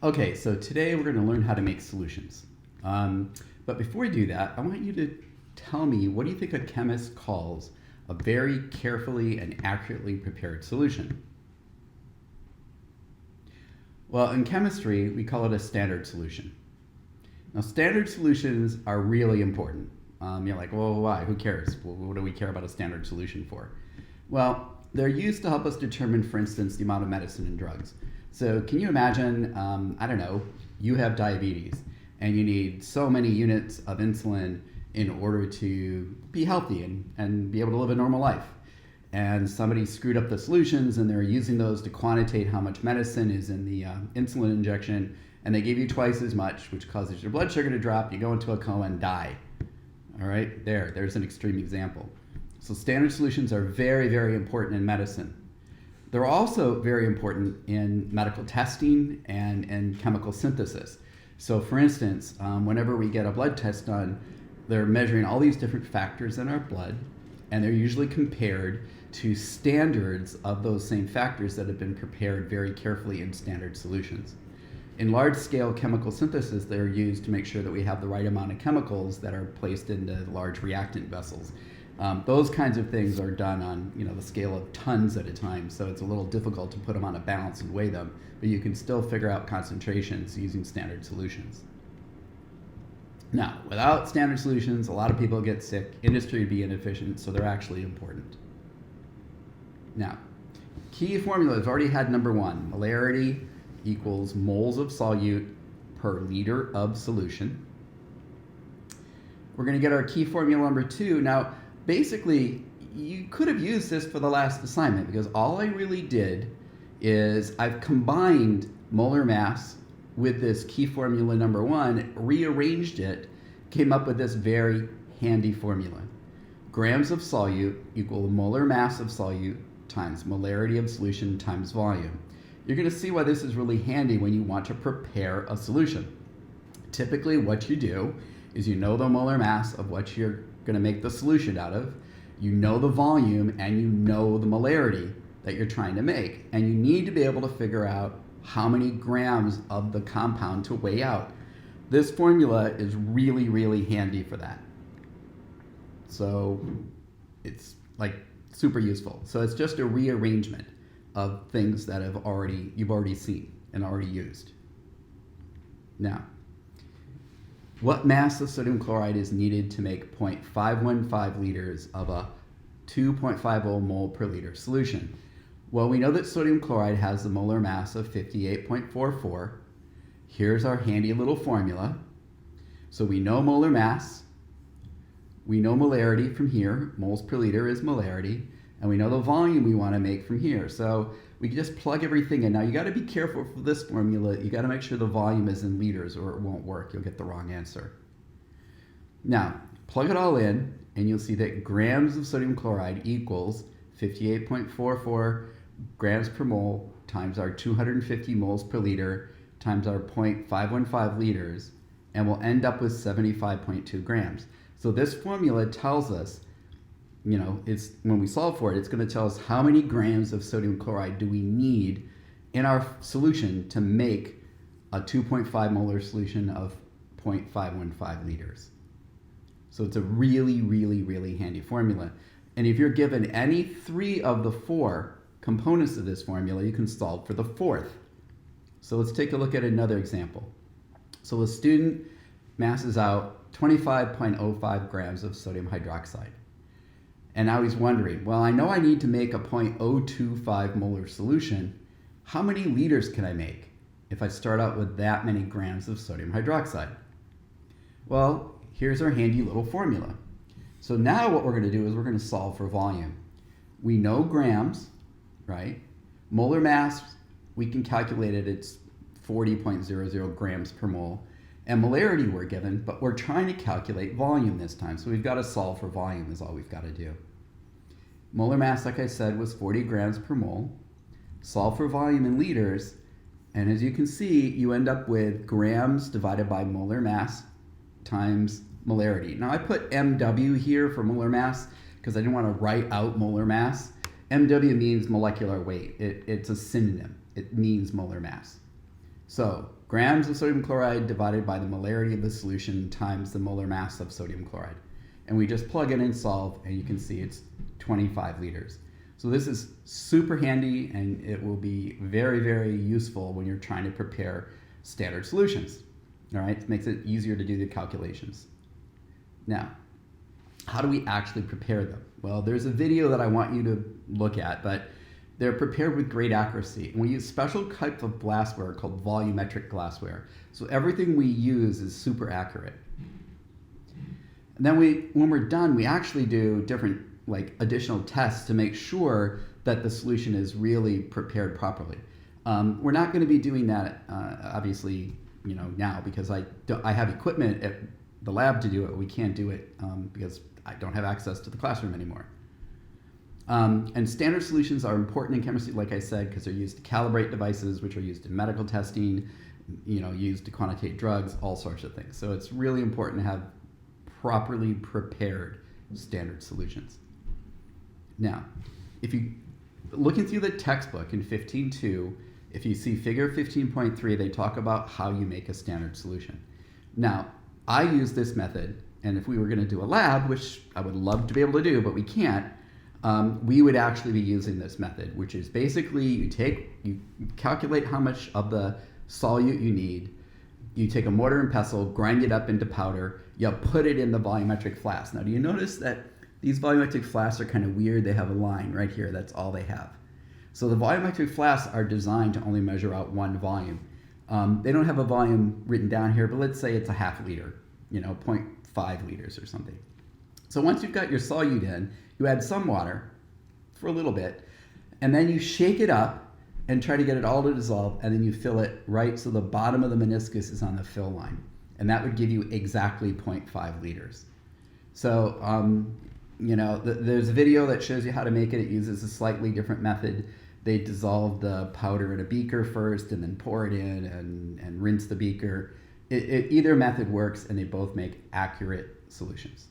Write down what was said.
Okay, so today we're going to learn how to make solutions. But before we do that, I want you to tell me, what do you think a chemist calls a very carefully and accurately prepared solution? Well, in chemistry, we call it a standard solution. Now, standard solutions are really important. You're like, well, why? Who cares? Well, what do we care about a standard solution for? Well, they're used to help us determine, for instance, the amount of medicine and drugs. So, can you imagine, I don't know, you have diabetes and you need so many units of insulin in order to be healthy and be able to live a normal life. And somebody screwed up the solutions and they're using those to quantitate how much medicine is in the insulin injection, and they give you twice as much, which causes your blood sugar to drop, you go into a coma and die. All right, there's an extreme example. So standard solutions are very, very important in medicine. They're also very important in medical testing and chemical synthesis. So for instance, whenever we get a blood test done, they're measuring all these different factors in our blood, and they're usually compared to standards of those same factors that have been prepared very carefully in standard solutions. In large-scale chemical synthesis, they're used to make sure that we have the right amount of chemicals that are placed into large reactant vessels. Those kinds of things are done on the scale of tons at a time, so it's a little difficult to put them on a balance and weigh them, but you can still figure out concentrations using standard solutions. Now, without standard solutions, a lot of people get sick, industry would be inefficient, so they're actually important. Now, key formula, I've already had number one, molarity equals moles of solute per liter of solution. We're going to get our key formula number two. Now, basically, you could have used this for the last assignment, because all I really did is I've combined molar mass with this key formula number one, rearranged it, came up with this very handy formula. Grams of solute equal molar mass of solute times molarity of solution times volume. You're going to see why this is really handy when you want to prepare a solution. Typically what you do is you know the molar mass of what you're going to make the solution out of, you know the volume, and you know the molarity that you're trying to make. And you need to be able to figure out how many grams of the compound to weigh out. This formula is really, really handy for that. So it's like super useful. So it's just a rearrangement of things that you've already seen and already used. Now, what mass of sodium chloride is needed to make 0.515 liters of a 2.50 mole per liter solution? Well, we know that sodium chloride has the molar mass of 58.44. Here's our handy little formula. So we know molar mass, we know molarity from here, moles per liter is molarity, and we know the volume we want to make from here. So we can just plug everything in. Now you got to be careful for this formula. You got to make sure the volume is in liters or it won't work. You'll get the wrong answer. Now, plug it all in and you'll see that grams of sodium chloride equals 58.44 grams per mole times our 250 moles per liter times our 0.515 liters, and we'll end up with 75.2 grams. So this formula tells us, it's when we solve for it, it's going to tell us how many grams of sodium chloride do we need in our solution to make a 2.5 molar solution of 0.515 liters. So it's a really, really, really handy formula. And if you're given any three of the four components of this formula, you can solve for the fourth. So let's take a look at another example. So a student masses out 25.05 grams of sodium hydroxide. And now he's wondering, well, I know I need to make a 0.025 molar solution. How many liters can I make if I start out with that many grams of sodium hydroxide? Well, here's our handy little formula. So now what we're going to do is we're going to solve for volume. We know grams, right? Molar mass, we can calculate it, it's 40.00 grams per mole. And molarity we're given, but we're trying to calculate volume this time. So we've got to solve for volume is all we've got to do. Molar mass, like I said, was 40 grams per mole. Solve for volume in liters, and as you can see, you end up with grams divided by molar mass times molarity. Now I put MW here for molar mass because I didn't want to write out molar mass. MW means molecular weight. It's a synonym. It means molar mass. So grams of sodium chloride divided by the molarity of the solution times the molar mass of sodium chloride. And we just plug it in, solve, and you can see it's 25 liters. So this is super handy, and it will be very, very useful when you're trying to prepare standard solutions. All right, it makes it easier to do the calculations. Now, how do we actually prepare them? Well, there's a video that I want you to look at, but they're prepared with great accuracy. And we use special type of glassware called volumetric glassware. So everything we use is super accurate. And then when we're done, we actually do different additional tests to make sure that the solution is really prepared properly. We're not going to be doing that, obviously, now, because I have equipment at the lab to do it. We can't do it because I don't have access to the classroom anymore. And standard solutions are important in chemistry, like I said, because they're used to calibrate devices, which are used in medical testing, used to quantitate drugs, all sorts of things. So it's really important to have properly prepared standard solutions. Now, if you looking through the textbook in 15.2, if you see figure 15.3, they talk about how you make a standard solution. Now, I use this method, and if we were going to do a lab, which I would love to be able to do, but we can't, we would actually be using this method, which is basically you calculate how much of the solute you need, you take a mortar and pestle, grind it up into powder, you put it in the volumetric flask. Now, do you notice that these volumetric flasks are kind of weird? They have a line right here, that's all they have. So the volumetric flasks are designed to only measure out one volume. They don't have a volume written down here, but let's say it's a half liter, 0.5 liters or something. So once you've got your solute in, you add some water for a little bit, and then you shake it up and try to get it all to dissolve, and then you fill it right so the bottom of the meniscus is on the fill line. And that would give you exactly 0.5 liters. So, there's a video that shows you how to make it. It uses a slightly different method. They dissolve the powder in a beaker first and then pour it in and rinse the beaker. Either method works, and they both make accurate solutions.